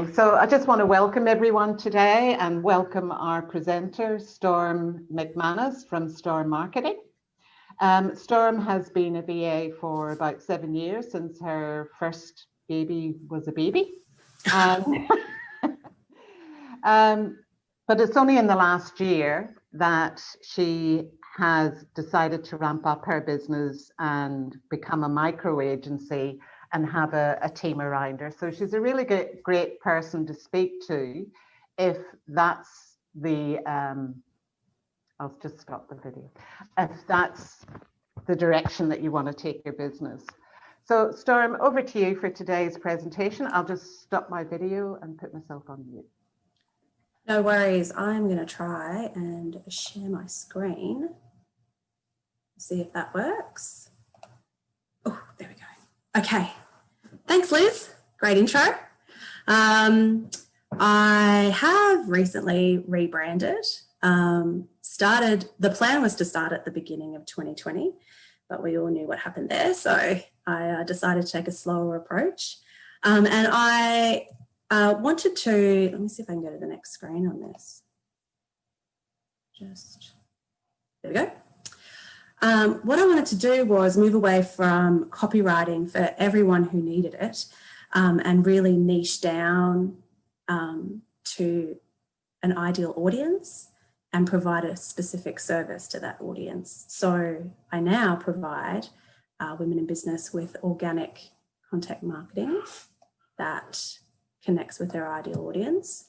So I just want to welcome everyone today and welcome our presenter, Storm McManus from Storm Marketing. Storm has been a VA for about 7 years since her first baby was a baby. But it's only in the last year that she has decided to ramp up her business and become a micro agency and have a team around her. So she's a really great person to speak to if that's the, I'll just stop the video, if that's the direction that you want to take your business. So Storm, over to you for today's presentation. I'll just stop my video and put myself on mute. No worries, I'm going to try and share my screen, see if that works. Oh, there we go. Okay, thanks Liz, great intro. I have recently rebranded, the plan was to start at the beginning of 2020, but we all knew what happened there, so I decided to take a slower approach. And I wanted to, let me see if I can go to the next screen on this. There we go. What I wanted to do was move away from copywriting for everyone who needed it and really niche down to an ideal audience and provide a specific service to that audience. So I now provide women in business with organic content marketing that connects with their ideal audience,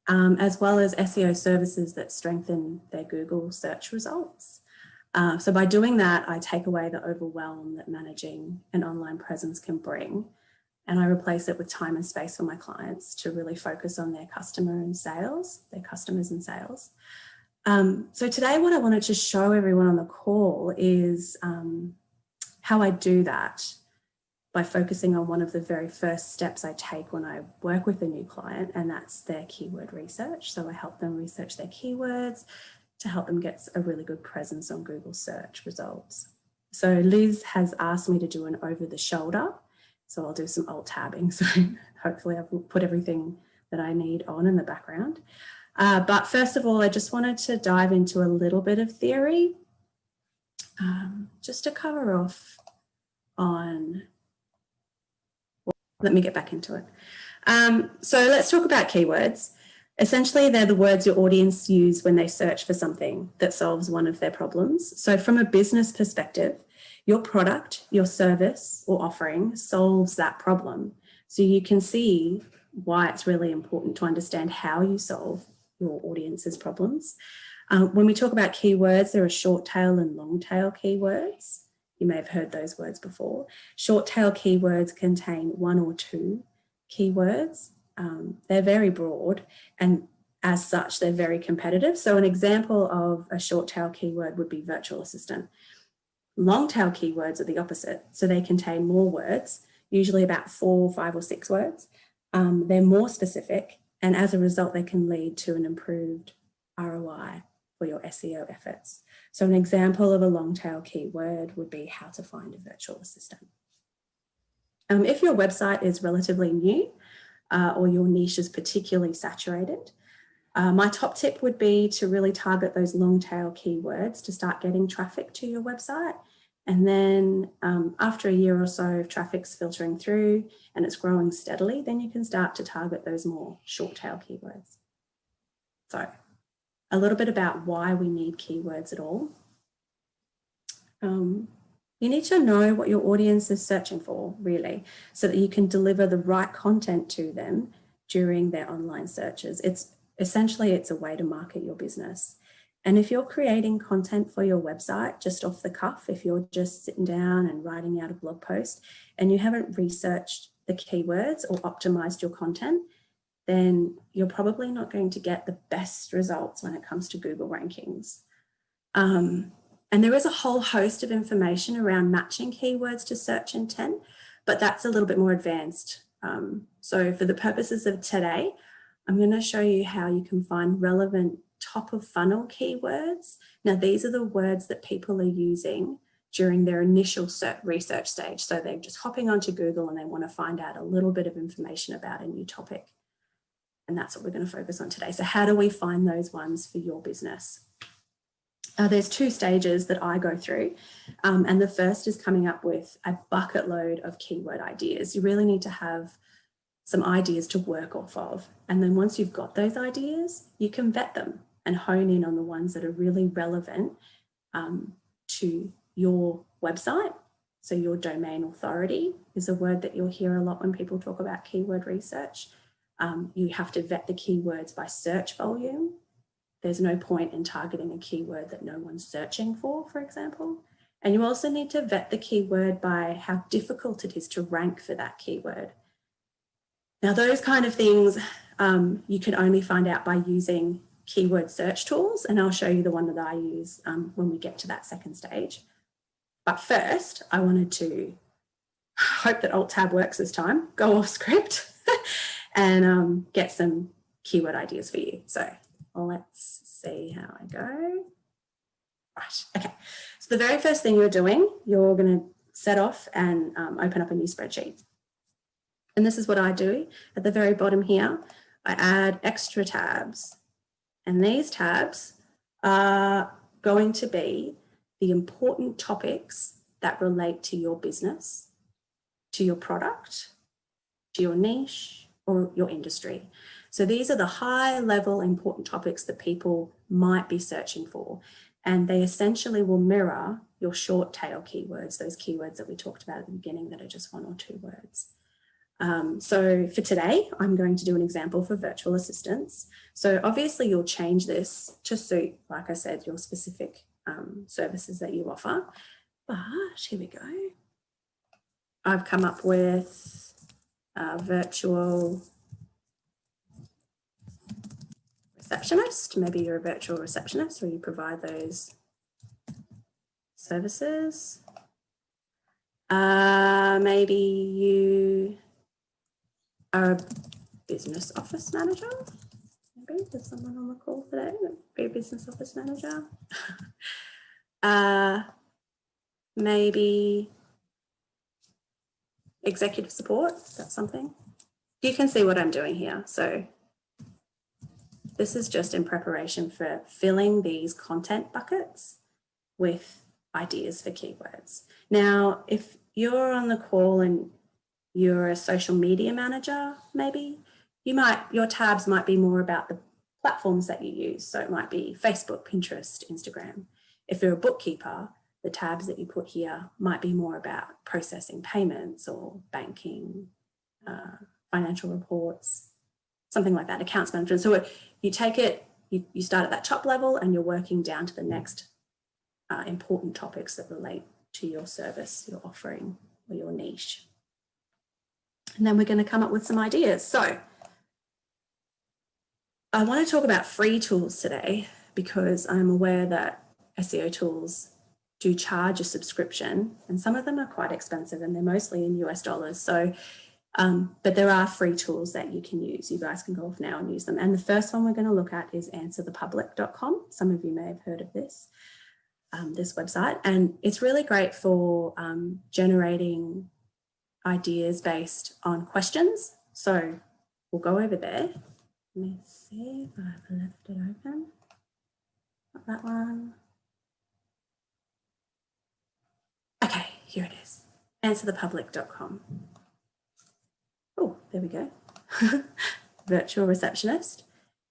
as well as SEO services that strengthen their Google search results. So by doing that, I take away the overwhelm that managing an online presence can bring, and I replace it with time and space for my clients to really focus on their customers and sales. So today what I wanted to show everyone on the call is how I do that by focusing on one of the very first steps I take when I work with a new client, and that's their keyword research. So I help them research their keywords to help them get a really good presence on Google search results. So Liz has asked me to do an over the shoulder. So I'll do some alt tabbing. So hopefully I've put everything that I need on in the background. But first of all, I just wanted to dive into a little bit of theory, just to cover off on, well, let me get back into it. So let's talk about keywords. Essentially, they're the words your audience use when they search for something that solves one of their problems. So from a business perspective, your product, your service or offering solves that problem. So you can see why it's really important to understand how you solve your audience's problems. When we talk about keywords, there are short tail and long tail keywords. You may have heard those words before. Short tail keywords contain 1 or 2 keywords. They're very broad, and as such, they're very competitive. So an example of a short tail keyword would be virtual assistant. Long tail keywords are the opposite. So they contain more words, usually about 4, 5 or 6 words. They're more specific, and as a result, they can lead to an improved ROI for your SEO efforts. So an example of a long tail keyword would be how to find a virtual assistant. If your website is relatively new, or your niche is particularly saturated, my top tip would be to really target those long tail keywords to start getting traffic to your website. And then after a year or so of traffic's filtering through and it's growing steadily, then you can start to target those more short tail keywords. So a little bit about why we need keywords at all. You need to know what your audience is searching for, really, so that you can deliver the right content to them during their online searches. It's a way to market your business. And if you're creating content for your website just off the cuff, if you're just sitting down and writing out a blog post and you haven't researched the keywords or optimized your content, then you're probably not going to get the best results when it comes to Google rankings. And there is a whole host of information around matching keywords to search intent, but that's a little bit more advanced. So for the purposes of today, I'm going to show you how you can find relevant top of funnel keywords. Now, these are the words that people are using during their initial research stage. So they're just hopping onto Google and they want to find out a little bit of information about a new topic. And that's what we're going to focus on today. So how do we find those ones for your business? There's 2 stages that I go through. And the first is coming up with a bucket load of keyword ideas. You really need to have some ideas to work off of. And then once you've got those ideas, you can vet them and hone in on the ones that are really relevant to your website. So your domain authority is a word that you'll hear a lot when people talk about keyword research. You have to vet the keywords by search volume. There's no point in targeting a keyword that no one's searching for example. And you also need to vet the keyword by how difficult it is to rank for that keyword. Now, those kind of things you can only find out by using keyword search tools, and I'll show you the one that I use when we get to that second stage. But first, I wanted to hope that Alt-Tab works this time, go off script and get some keyword ideas for you. So let's see how I go. Right, okay. So the very first thing you're doing, you're going to set off and open up a new spreadsheet. And this is what I do. At the very bottom here, I add extra tabs. And these tabs are going to be the important topics that relate to your business, to your product, to your niche, or your industry. So these are the high-level important topics that people might be searching for. And they essentially will mirror your short tail keywords, those keywords that we talked about at the beginning that are just 1 or 2 words. So for today, I'm going to do an example for virtual assistants. So obviously you'll change this to suit, like I said, your specific services that you offer. But here we go. I've come up with a virtual receptionist. Maybe you're a virtual receptionist or you provide those services. Maybe you are a business office manager. Maybe there's someone on the call today that be a business office manager. Maybe executive support, that's something. You can see what I'm doing here. So this is just in preparation for filling these content buckets with ideas for keywords. Now, if you're on the call and you're a social media manager, maybe, your tabs might be more about the platforms that you use. So it might be Facebook, Pinterest, Instagram. If you're a bookkeeper, the tabs that you put here might be more about processing payments or banking, financial reports, something like that, accounts management. So you take it, you start at that top level and you're working down to the next important topics that relate to your service, your offering, or your niche. And then we're going to come up with some ideas. So I want to talk about free tools today because I'm aware that Seo Tools do charge a subscription and some of them are quite expensive and they're mostly in US dollars. So, but there are free tools that you can use. You guys can go off now and use them. And the first one we're going to look at is answerthepublic.com. Some of you may have heard of this website, and it's really great for generating ideas based on questions. So we'll go over there. Let me see if I've left it open. Not that one. Okay, here it is. Answerthepublic.com. Oh, there we go. Virtual receptionist.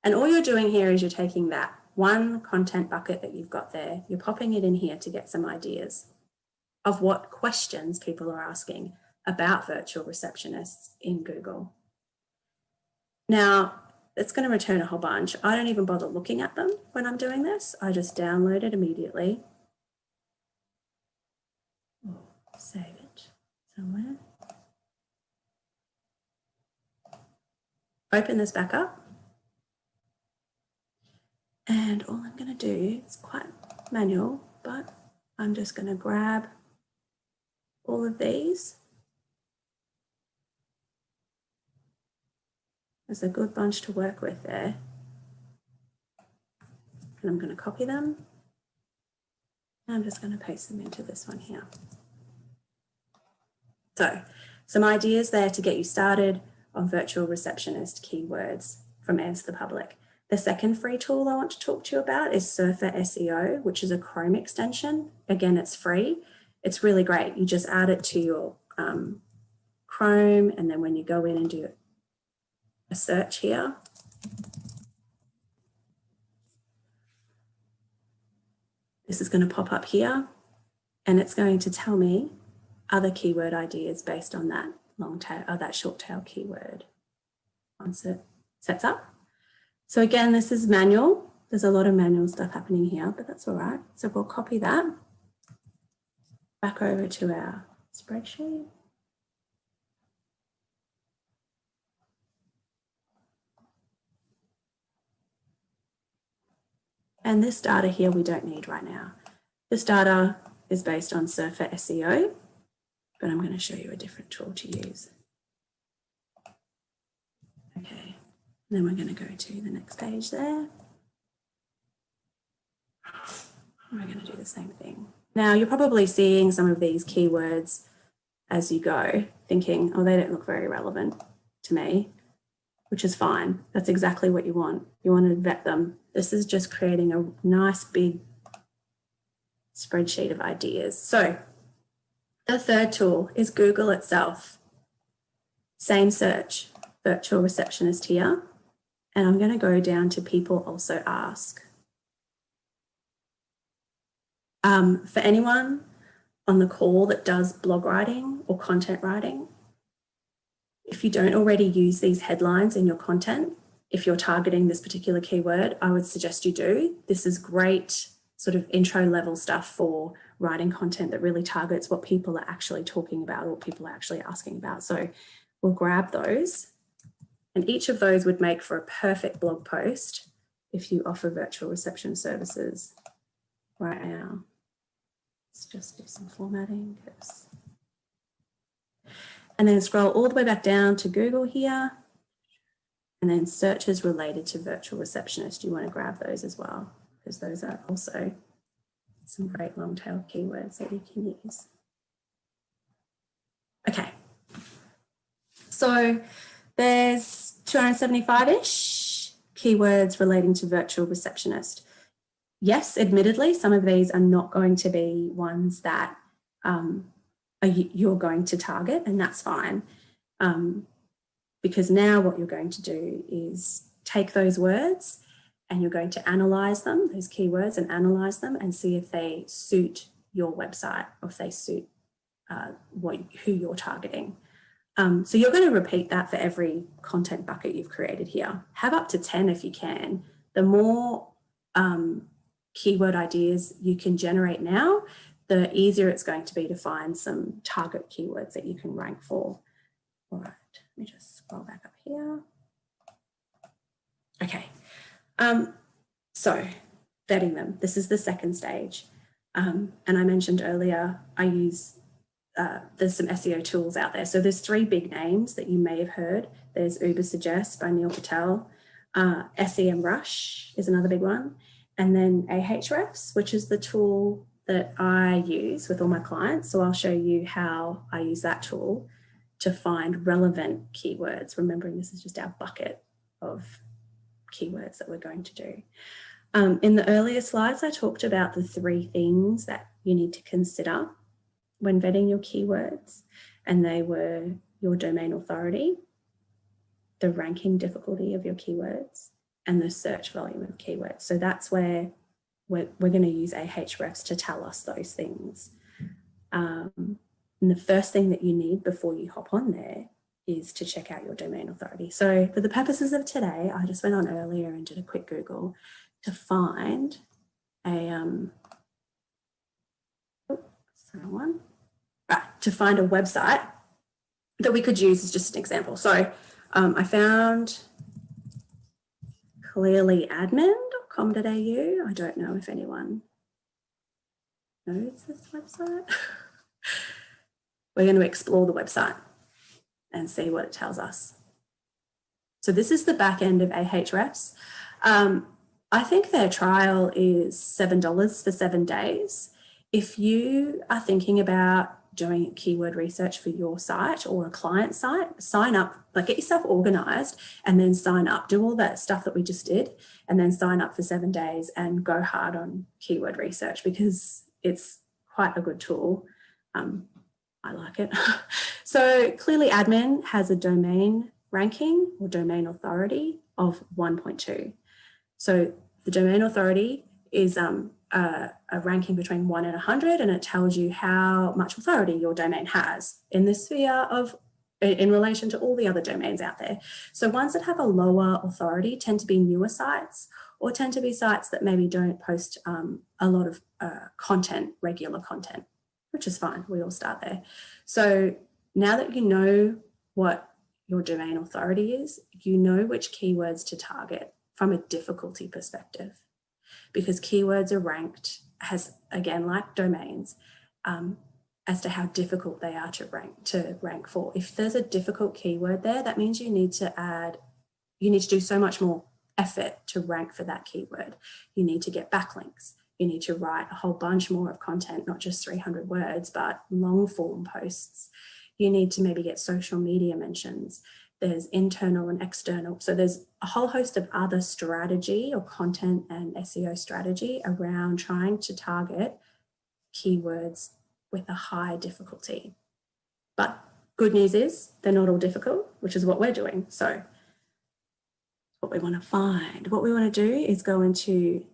And all you're doing here is you're taking that one content bucket that you've got there, you're popping it in here to get some ideas of what questions people are asking about virtual receptionists in Google. Now, it's going to return a whole bunch. I don't even bother looking at them when I'm doing this. I just download it immediately. Save it somewhere. Open this back up. And all I'm going to do, it's quite manual, but I'm just going to grab all of these. There's a good bunch to work with there. And I'm going to copy them. And I'm just going to paste them into this one here. So, some ideas there to get you started on virtual receptionist keywords from Answer the Public. The second free tool I want to talk to you about is Surfer SEO, which is a Chrome extension. Again, it's free. It's really great. You just add it to your Chrome, and then when you go in and do a search here, this is going to pop up here, and it's going to tell me other keyword ideas based on that long tail or that short tail keyword once it sets up. So again, this is manual. There's a lot of manual stuff happening here, but that's all right. So we'll copy that back over to our spreadsheet. And this data here we don't need right now. This data is based on Surfer SEO, but I'm going to show you a different tool to use. Okay, and then we're going to go to the next page there. We're going to do the same thing. Now you're probably seeing some of these keywords as you go, thinking, oh, they don't look very relevant to me, which is fine. That's exactly what you want. You want to vet them. This is just creating a nice big spreadsheet of ideas. So the third tool is Google itself. Same search, virtual receptionist here. And I'm going to go down to people also ask. For anyone on the call that does blog writing or content writing, if you don't already use these headlines in your content, if you're targeting this particular keyword, I would suggest you do. This is great sort of intro level stuff for writing content that really targets what people are actually talking about or what people are actually asking about. So we'll grab those, and each of those would make for a perfect blog post if you offer virtual reception services right now. Let's just do some formatting. And then scroll all the way back down to Google here, and then searches related to virtual receptionist. You want to grab those as well, because those are also some great long tail keywords that you can use. Okay, so there's 275-ish keywords relating to virtual receptionist. Yes, admittedly, some of these are not going to be ones that you're going to target, and that's fine. Because now what you're going to do is take those words and you're going to analyze them, those keywords, and analyze them and see if they suit your website or if they suit who you're targeting. So you're going to repeat that for every content bucket you've created here. Have up to 10 if you can. The more keyword ideas you can generate now, the easier it's going to be to find some target keywords that you can rank for. All right, let me just scroll back up here. Okay, so vetting them. This is the second stage. And I mentioned earlier, I use, there's some SEO tools out there. So there's 3 big names that you may have heard. There's Ubersuggest by Neil Patel. SEMrush is another big one. And then Ahrefs, which is the tool that I use with all my clients. So I'll show you how I use that tool to find relevant keywords, remembering this is just our bucket of keywords that we're going to do. In the earlier slides, I talked about the 3 things that you need to consider when vetting your keywords, and they were your domain authority, the ranking difficulty of your keywords, and the search volume of keywords. So that's where we're going to use Ahrefs to tell us those things. And the first thing that you need before you hop on there is to check out your domain authority. So for the purposes of today, I just went on earlier and did a quick Google to find a, to find a website that we could use as just an example. So I found clearlyadmin.com.au. I don't know if anyone knows this website. We're going to explore the website and see what it tells us. So this is the back end of Ahrefs. I think their trial is $7 for 7 days. If you are thinking about doing keyword research for your site or a client site, sign up, like get yourself organized and then sign up, do all that stuff that we just did, and then sign up for 7 days and go hard on keyword research, because it's quite a good tool. I like it. So clearly admin has a domain ranking or domain authority of 1.2. So the domain authority is a ranking between 1 and 100, and it tells you how much authority your domain has in the sphere of, in relation to all the other domains out there. So ones that have a lower authority tend to be newer sites, or tend to be sites that maybe don't post a lot of content, regular content, which is fine. We all start there. So now that you know what your domain authority is, you know which keywords to target from a difficulty perspective, because keywords are ranked as, again, like domains, as to how difficult they are to rank for. If there's a difficult keyword there, that means you need to do so much more effort to rank for that keyword. You need to get backlinks. You need to write a whole bunch more of content, not just 300 words, but long form posts. You need to maybe get social media mentions. There's internal and external. So there's a whole host of other strategy or content and SEO strategy around trying to target keywords with a high difficulty. But good news is they're not all difficult, which is what we're doing. So what we want to find, what we want to do is go into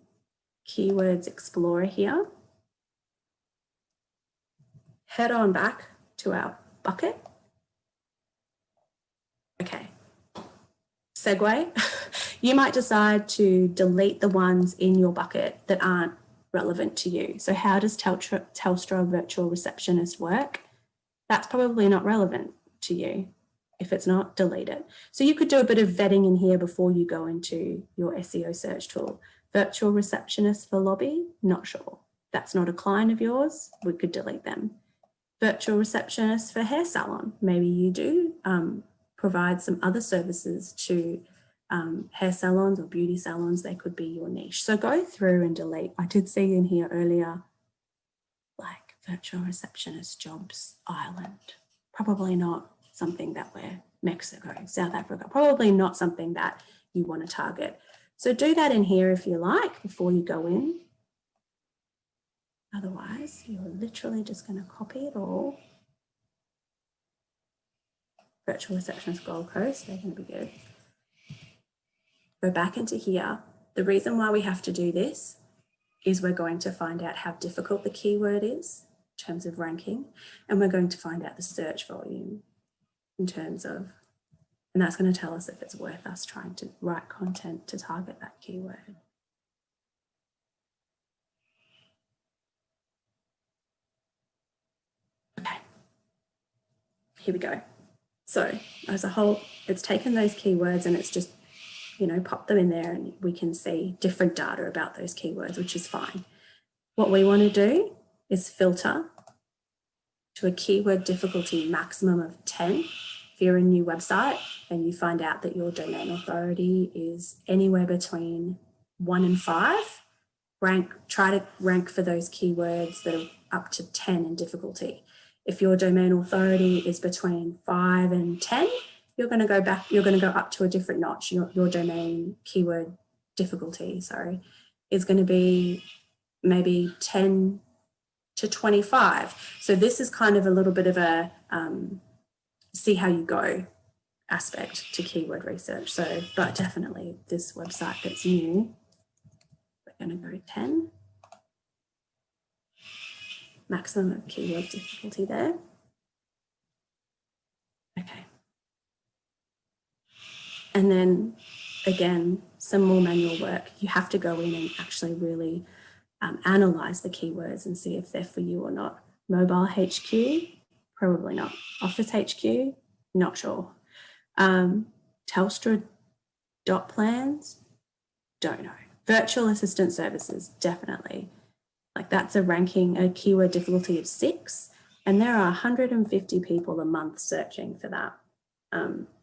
Keywords Explorer here, head on back to our bucket. Okay, segue. You might decide to delete the ones in your bucket that aren't relevant to you. So how does Telstra Virtual Receptionist work? That's probably not relevant to you. If it's not, delete it. So you could do a bit of vetting in here before you go into your SEO search tool. Virtual receptionist for lobby, not sure. That's not a client of yours, we could delete them. Virtual receptionist for hair salon, maybe you do provide some other services to hair salons or beauty salons, they could be your niche. So go through and delete. I did see in here earlier, like virtual receptionist jobs, Ireland, probably not something that we're Mexico, South Africa, probably not something that you want to target. So do that in here if you like before you go in. Otherwise, you're literally just going to copy it all. Virtual receptionist Gold Coast, they're going to be good. Go back into here. The reason why we have to do this is we're going to find out how difficult the keyword is in terms of ranking, and we're going to find out the search volume in terms of, and that's going to tell us if it's worth us trying to write content to target that keyword. Okay, here we go. So as a whole, it's taken those keywords and it's just, you know, popped them in there, and we can see different data about those keywords, which is fine. What we want to do is filter to a keyword difficulty maximum of 10. If you're a new website and you find out that your domain authority is anywhere between 1 and 5, try to rank for those keywords that are up to 10 in difficulty. If your domain authority is between 5 and 10, you're going to go back, you're going to go up to a different notch. Your domain keyword difficulty, is going to be maybe 10 to 25. So this is kind of a little bit of a see how you go aspect to keyword research. So, but definitely this website that's new, we're going to go 10. Maximum of keyword difficulty there. Okay. And then again, some more manual work. You have to go in and actually really analyze the keywords and see if they're for you or not. Mobile HQ, probably not. Office HQ, not sure. Telstra dot plans, don't know. Virtual assistant services, definitely. Like that's a ranking, a keyword difficulty of 6, and there are 150 people a month searching for that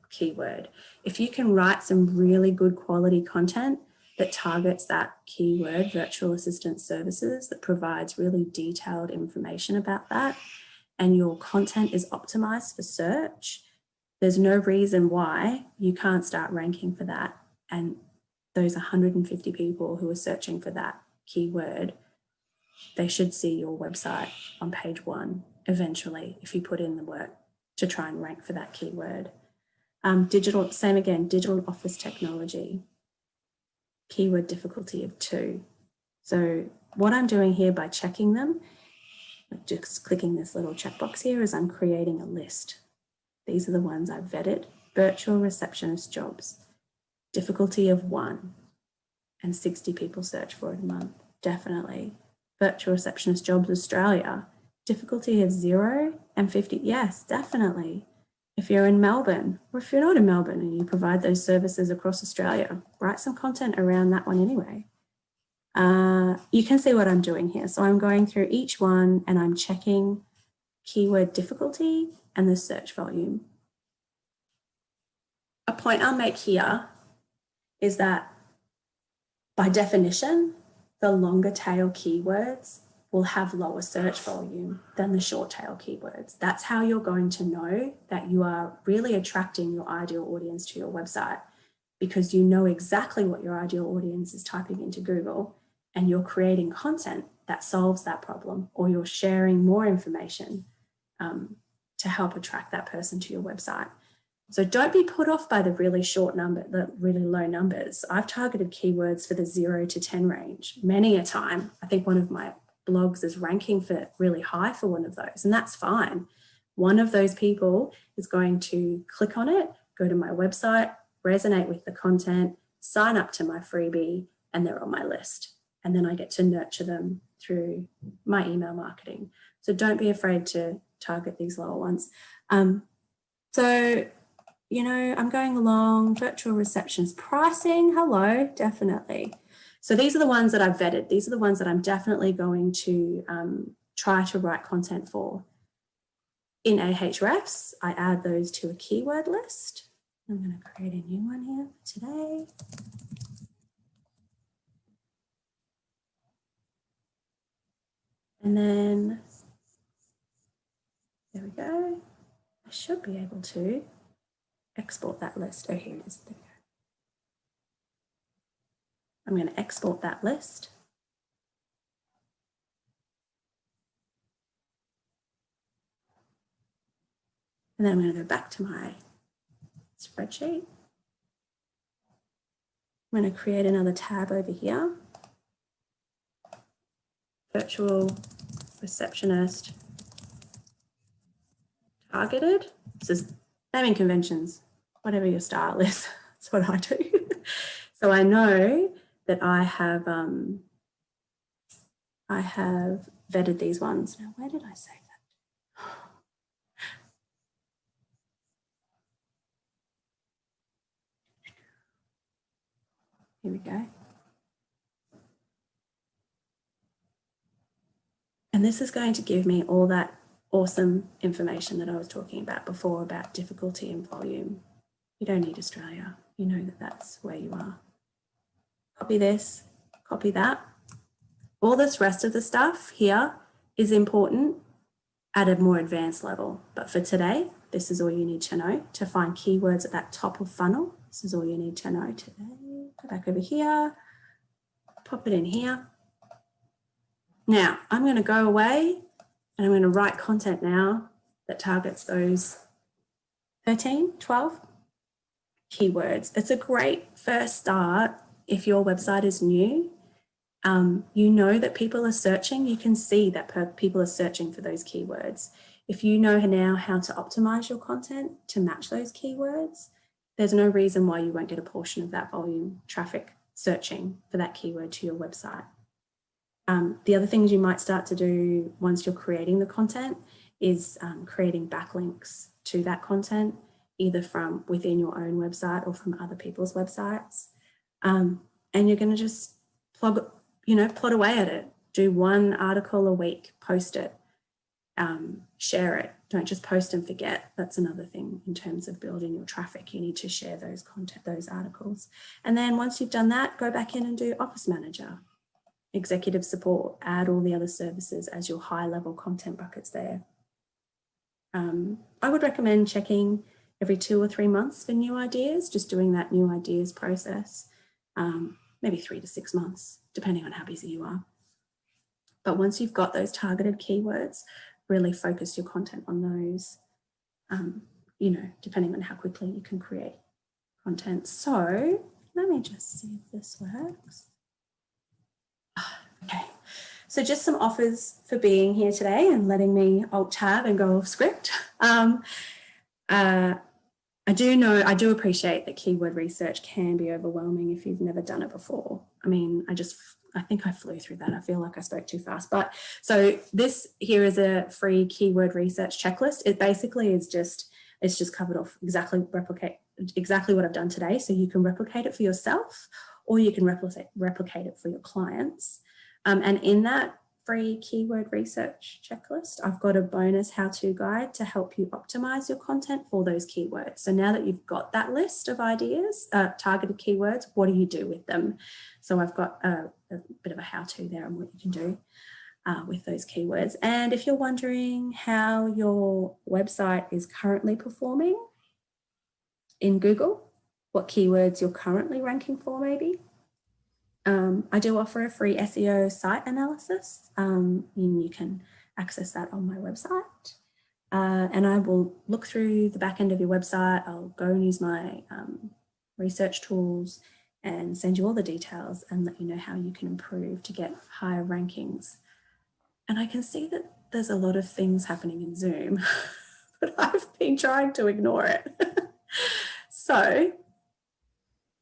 keyword. If you can write some really good quality content that targets that keyword, virtual assistant services, that provides really detailed information about that, and your content is optimized for search, there's no reason why you can't start ranking for that. And those 150 people who are searching for that keyword, they should see your website on page 1 eventually if you put in the work to try and rank for that keyword. Digital, same again, digital office technology, keyword difficulty of 2. So what I'm doing here by checking them, just clicking this little checkbox here, is I'm creating a list. These are the ones I've vetted. Virtual receptionist jobs, difficulty of 1, and 60 people search for it a month, definitely. Virtual receptionist jobs Australia, difficulty of 0 and 50, yes, definitely. If you're in Melbourne, or if you're not in Melbourne and you provide those services across Australia, write some content around that one anyway. You can see what I'm doing here. So I'm going through each one and I'm checking keyword difficulty and the search volume. A point I'll make here is that by definition, the longer tail keywords will have lower search volume than the short tail keywords. That's how you're going to know that you are really attracting your ideal audience to your website, because you know exactly what your ideal audience is typing into Google and you're creating content that solves that problem, or you're sharing more information to help attract that person to your website. So don't be put off by the really short number, the really low numbers. I've targeted keywords for the 0 to 10 range many a time. I think one of my blogs is ranking for really high for one of those, and that's fine. One of those people is going to click on it, go to my website, resonate with the content, sign up to my freebie, and they're on my list. And then I get to nurture them through my email marketing. So don't be afraid to target these lower ones. So, you know, I'm going along, virtual receptionist pricing, hello, definitely. So these are the ones that I've vetted. These are the ones that I'm definitely going to try to write content for. In Ahrefs, I add those to a keyword list. I'm going to create a new one here for today. And then, there we go. I should be able to export that list. Oh, here it is. There we go. I'm going to export that list. And then I'm going to go back to my spreadsheet. I'm going to create another tab over here. Virtual receptionist targeted. This is naming conventions, whatever your style is. That's what I do. So I know that I have vetted these ones. Now, where did I save that? Here we go. And this is going to give me all that awesome information that I was talking about before about difficulty and volume. You don't need Australia. You know that that's where you are. Copy this, copy that. All this rest of the stuff here is important at a more advanced level. But for today, this is all you need to know. To find keywords at that top of funnel, this is all you need to know today. Go back over here, pop it in here. Now, I'm going to go away and I'm going to write content now that targets those 13, 12 keywords. It's a great first start if your website is new. You know that people are searching. You can see that people are searching for those keywords. If you know now how to optimize your content to match those keywords, there's no reason why you won't get a portion of that volume traffic searching for that keyword to your website. The other things you might start to do once you're creating the content is creating backlinks to that content, either from within your own website or from other people's websites. And you're going to just plod away at it. Do one article a week, post it, share it. Don't just post and forget. That's another thing in terms of building your traffic. You need to share those articles. And then once you've done that, go back in and do Office Manager, executive support, add all the other services as your high level content buckets there. I would recommend checking every 2 or 3 months for new ideas, just doing that new ideas process, maybe 3 to 6 months, depending on how busy you are. But once you've got those targeted keywords, really focus your content on those, you know, depending on how quickly you can create content. So let me just see if this works. Okay, so just some offers for being here today and letting me alt tab and go off script. I do appreciate that keyword research can be overwhelming if you've never done it before. I mean, I think I flew through that. I feel like I spoke too fast. But so this here is a free keyword research checklist. It basically is it's just covered off exactly what I've done today. So you can replicate it for yourself, or you can replicate it for your clients. And in that free keyword research checklist, I've got a bonus how-to guide to help you optimize your content for those keywords. So now that you've got that list of ideas, targeted keywords, what do you do with them? So I've got a bit of a how-to there on what you can do with those keywords. And if you're wondering how your website is currently performing in Google, what keywords you're currently ranking for maybe, I do offer a free SEO site analysis, and you can access that on my website. And I will look through the back end of your website. I'll go and use my research tools and send you all the details and let you know how you can improve to get higher rankings. And I can see that there's a lot of things happening in Zoom, but I've been trying to ignore it. So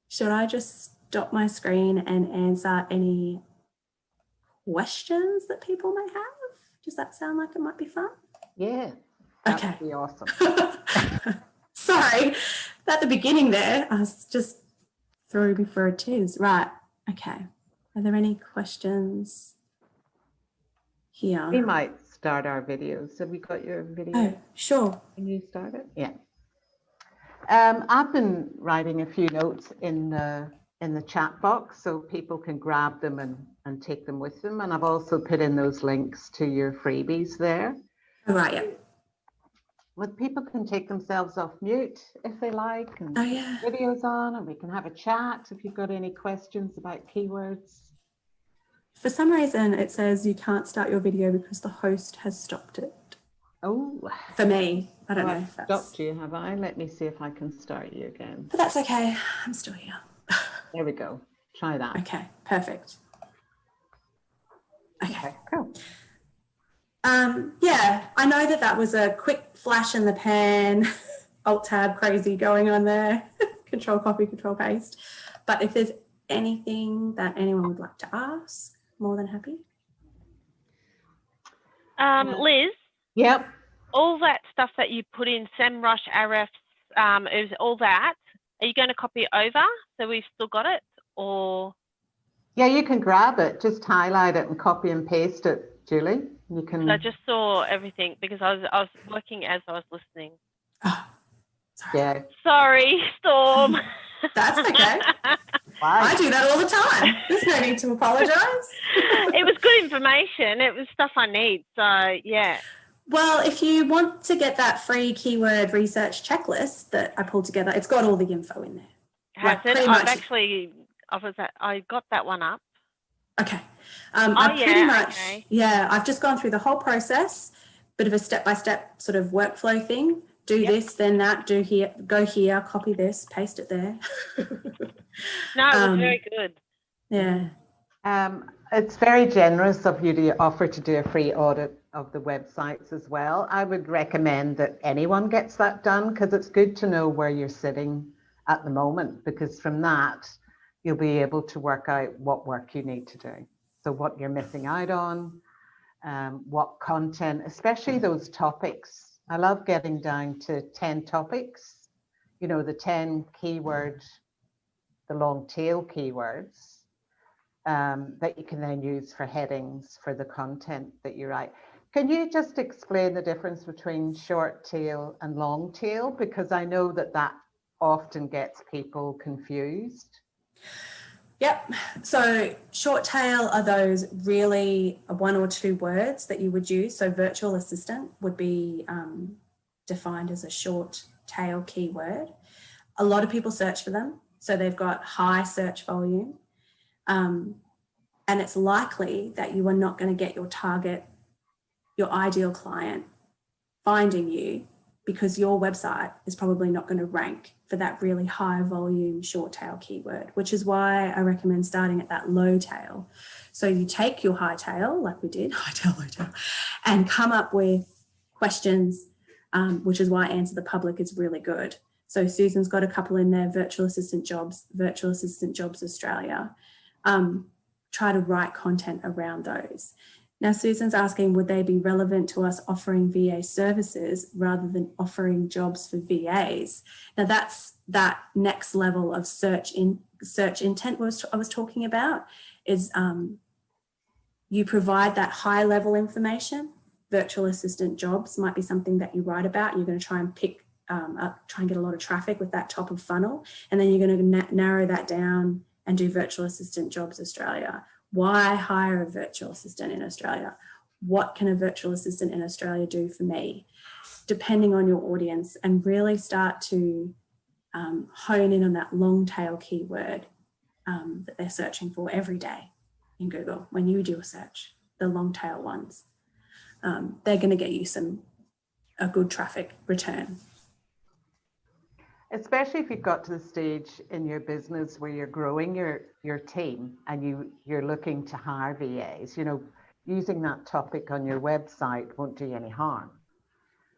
should I just stop my screen and answer any questions that people may have? Does that sound like it might be fun? Yeah, that would be awesome. Sorry, at the beginning there, I was just threw me for a tiz. Right, okay. Are there any questions here? We might start our videos. Have we got your video? Oh, sure. Can you start it? Yeah. I've been writing a few notes in the chat box so people can grab them and take them with them. And I've also put in those links to your freebies there. Oh, right, yeah. Well, people can take themselves off mute if they like, and videos on, and we can have a chat if you've got any questions about keywords. For some reason, it says you can't start your video because the host has stopped it. Oh. For me, I don't know. I've stopped you, have I? Let me see if I can start you again. But that's okay. I'm still here. There we go. Try that. Okay, perfect. Okay, cool. Yeah, I know that was a quick flash in the pan, alt tab crazy going on there, control copy, control paste. But if there's anything that anyone would like to ask, more than happy. Liz? Yep. All that stuff that you put in, SEMrush, Ahrefs, is all that. Are you going to copy it over so we've still got it, or? Yeah, you can grab it, just highlight it and copy and paste it, Julie. You can. So I just saw everything because I was working as I was listening. Oh, sorry. Yeah. Sorry, Storm. That's okay. I do that all the time. There's no need to apologise. It was good information. It was stuff I need. So, yeah. Well, if you want to get that free keyword research checklist that I pulled together, it's got all the info in there. Has it? I got that one up. Okay. I've just gone through the whole process, bit of a step-by-step sort of workflow thing. Do this, then that, do here, go here, copy this, paste it there. No, it was very good. Yeah. It's very generous of you to offer to do a free audit of the websites as well. I would recommend that anyone gets that done because it's good to know where you're sitting at the moment, because from that, you'll be able to work out what work you need to do. So what you're missing out on, what content, especially those topics. I love getting down to 10 topics, you know, the 10 keywords, the long tail keywords that you can then use for headings for the content that you write. Can you just explain the difference between short tail and long tail? Because I know that often gets people confused. Yep. So short tail are those really 1 or 2 words that you would use. So virtual assistant would be defined as a short tail keyword. A lot of people search for them, so they've got high search volume. And it's likely that you are not going to get your target, your ideal client finding you, because your website is probably not going to rank for that really high volume short tail keyword, which is why I recommend starting at that low tail. So you take your high tail, like we did, high tail, low tail, and come up with questions, which is why Answer the Public is really good. So Susan's got a couple in there: Virtual Assistant Jobs Australia. Try to write content around those. Now, Susan's asking, would they be relevant to us offering VA services rather than offering jobs for VAs? Now, that's that next level of search intent I was talking about, is you provide that high level information. Virtual assistant jobs might be something that you write about. You're going to try and pick up, try and get a lot of traffic with that top of funnel, and then you're going to narrow that down and do Virtual Assistant Jobs Australia. Why hire a virtual assistant in Australia? What can a virtual assistant in Australia do for me? Depending on your audience, and really start to hone in on that long tail keyword that they're searching for every day in Google. When you do a search, the long tail ones, they're going to get you a good traffic return. Especially if you've got to the stage in your business where you're growing your team and you're looking to hire VAs, using that topic on your website won't do you any harm,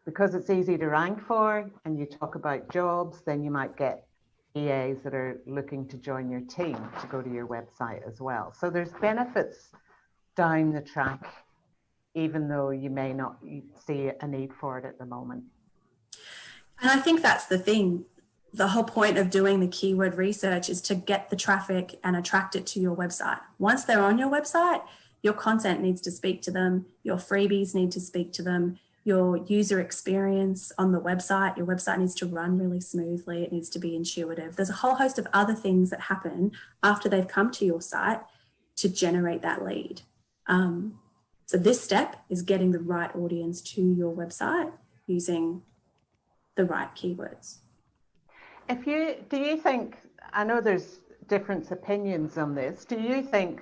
because it's easy to rank for, and you talk about jobs, then you might get VAs that are looking to join your team to go to your website as well. So there's benefits down the track, even though you may not see a need for it at the moment. And I think that's the thing. The whole point of doing the keyword research is to get the traffic and attract it to your website. Once they're on your website, your content needs to speak to them, your freebies need to speak to them, your user experience on the website, your website needs to run really smoothly, it needs to be intuitive. There's a whole host of other things that happen after they've come to your site to generate that lead. So this step is getting the right audience to your website using the right keywords. Do you think, I know there's different opinions on this, do you think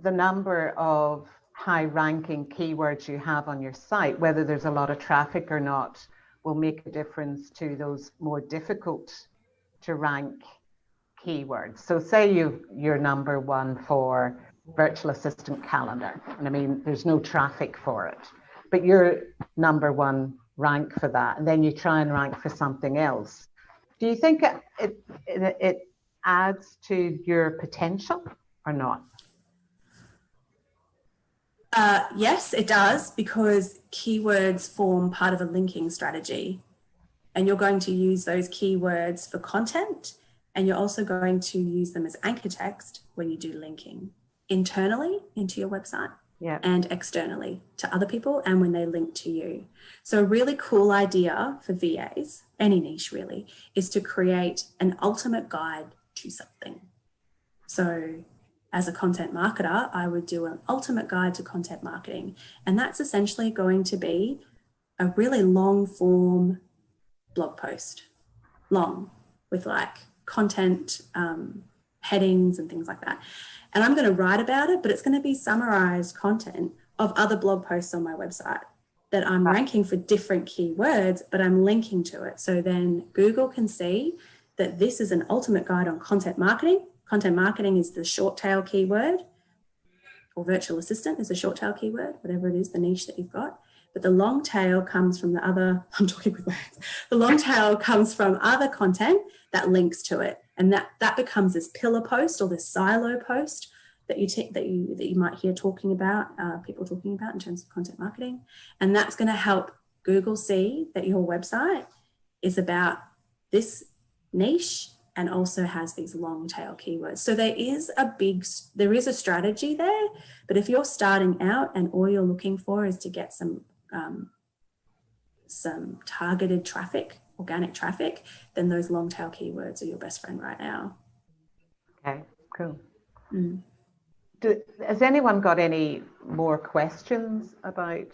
the number of high ranking keywords you have on your site, whether there's a lot of traffic or not, will make a difference to those more difficult to rank keywords? So say you're number one for virtual assistant calendar, and I mean, there's no traffic for it, but you're number one rank for that, and then you try and rank for something else. Do you think it adds to your potential or not? Yes, it does, because keywords form part of a linking strategy, and you're going to use those keywords for content, and you're also going to use them as anchor text when you do linking internally into your website. Yeah. And externally to other people, and when they link to you. So a really cool idea for VAs, any niche really, is to create an ultimate guide to something. So as a content marketer, I would do an ultimate guide to content marketing. And that's essentially going to be a really long form blog post, long, with like content headings and things like that. And I'm going to write about it, but it's going to be summarized content of other blog posts on my website that I'm ranking for different keywords, but I'm linking to it. So then Google can see that this is an ultimate guide on content marketing. Content marketing is the short tail keyword, or virtual assistant is a short tail keyword, whatever it is, the niche that you've got. But the long tail comes from the other, I'm talking with words. The long tail comes from other content that links to it. And that becomes this pillar post or this silo post that you might hear talking about, people talking about in terms of content marketing. And that's going to help Google see that your website is about this niche and also has these long tail keywords. So there is a strategy there, but if you're starting out and all you're looking for is to get some targeted traffic, organic traffic, then those long tail keywords are your best friend right now. Okay, cool. Has anyone got any more questions about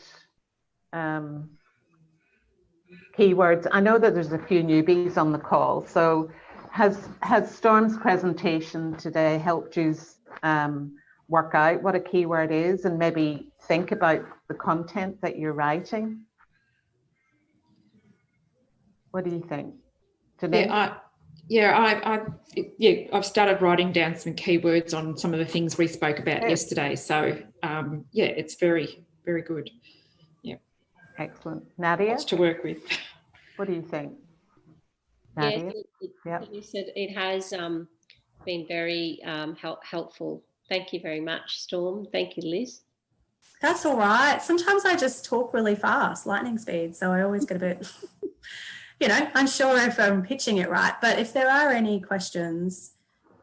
keywords. I know that there's a few newbies on the call. So has Storm's presentation today helped you work out what a keyword is and maybe think about the content that you're writing? What do you think? Denise? I've started writing down some keywords on some of the things we spoke about yesterday. So it's very, very good. Yeah. Excellent. Nadia? Lots to work with. What do you think? Nadia? Yes, you said it has been very helpful. Thank you very much, Storm. Thank you, Liz. That's all right. Sometimes I just talk really fast, lightning speed. So I always get a bit, unsure if I'm pitching it right. But if there are any questions,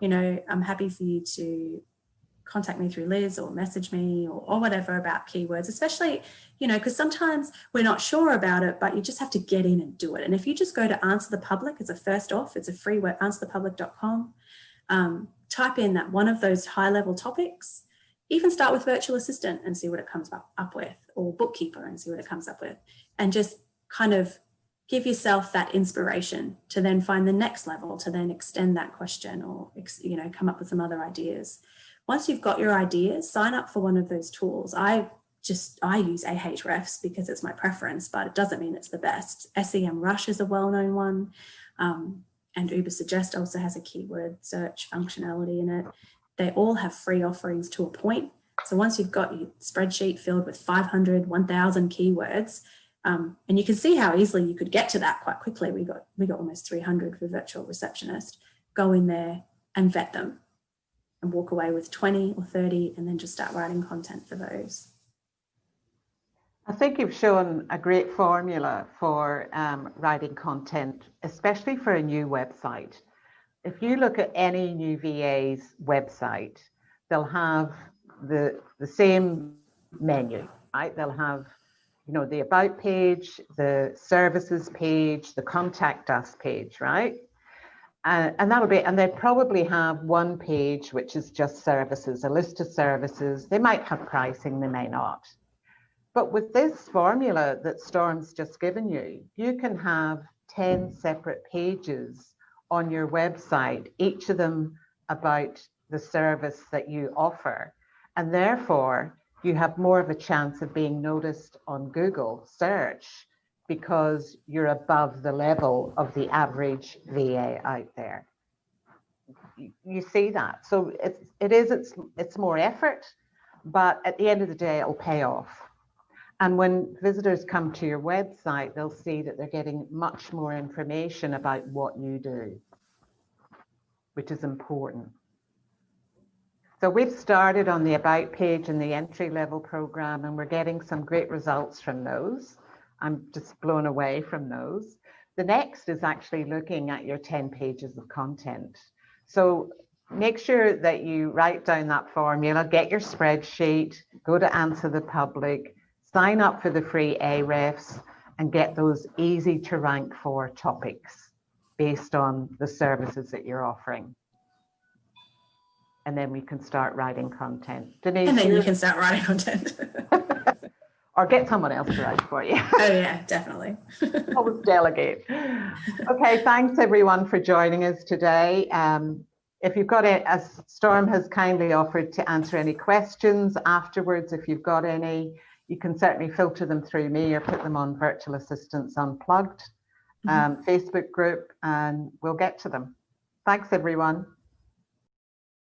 I'm happy for you to contact me through Liz or message me or whatever about keywords, especially, because sometimes we're not sure about it, but you just have to get in and do it. And if you just go to Answer the Public, it's a first off, it's a free web, answerthepublic.com, type in that one of those high-level topics, even start with virtual assistant and see what it comes up with, or bookkeeper and see what it comes up with, and just kind of give yourself that inspiration to then find the next level, to then extend that question or, come up with some other ideas. Once you've got your ideas, sign up for one of those tools. I use Ahrefs because it's my preference, but it doesn't mean it's the best. SEMrush is a well-known one. And Ubersuggest also has a keyword search functionality in it. They all have free offerings to a point. So once you've got your spreadsheet filled with 500, 1,000 keywords, and you can see how easily you could get to that quite quickly. We got almost 300 for virtual receptionist. Go in there and vet them and walk away with 20 or 30 and then just start writing content for those. I think you've shown a great formula for writing content, especially for a new website. If you look at any new VA's website, they'll have the same menu, right? They'll have, the About page, the Services page, the Contact Us page, right? And they probably have one page which is just services, a list of services. They might have pricing, they may not. But with this formula that Storm's just given you, you can have 10 separate pages on your website, each of them about the service that you offer. And therefore, you have more of a chance of being noticed on Google search because you're above the level of the average VA out there. You see that. So it's more effort, but at the end of the day, it'll pay off. And when visitors come to your website, they'll see that they're getting much more information about what you do, which is important. So we've started on the About page in the entry-level program, and we're getting some great results from those. I'm just blown away from those. The next is actually looking at your 10 pages of content. So make sure that you write down that formula, get your spreadsheet, go to Answer the Public, sign up for the free Ahrefs, and get those easy to rank for topics based on the services that you're offering. And then we can start writing content. Denise, and then you can start writing content. Or get someone else to write for you. Oh yeah, definitely. Always delegate. Okay, thanks everyone for joining us today. If you've got it, as Storm has kindly offered to answer any questions afterwards, if you've got any, you can certainly filter them through me or put them on Virtual Assistants Unplugged Facebook group, and we'll get to them. Thanks everyone.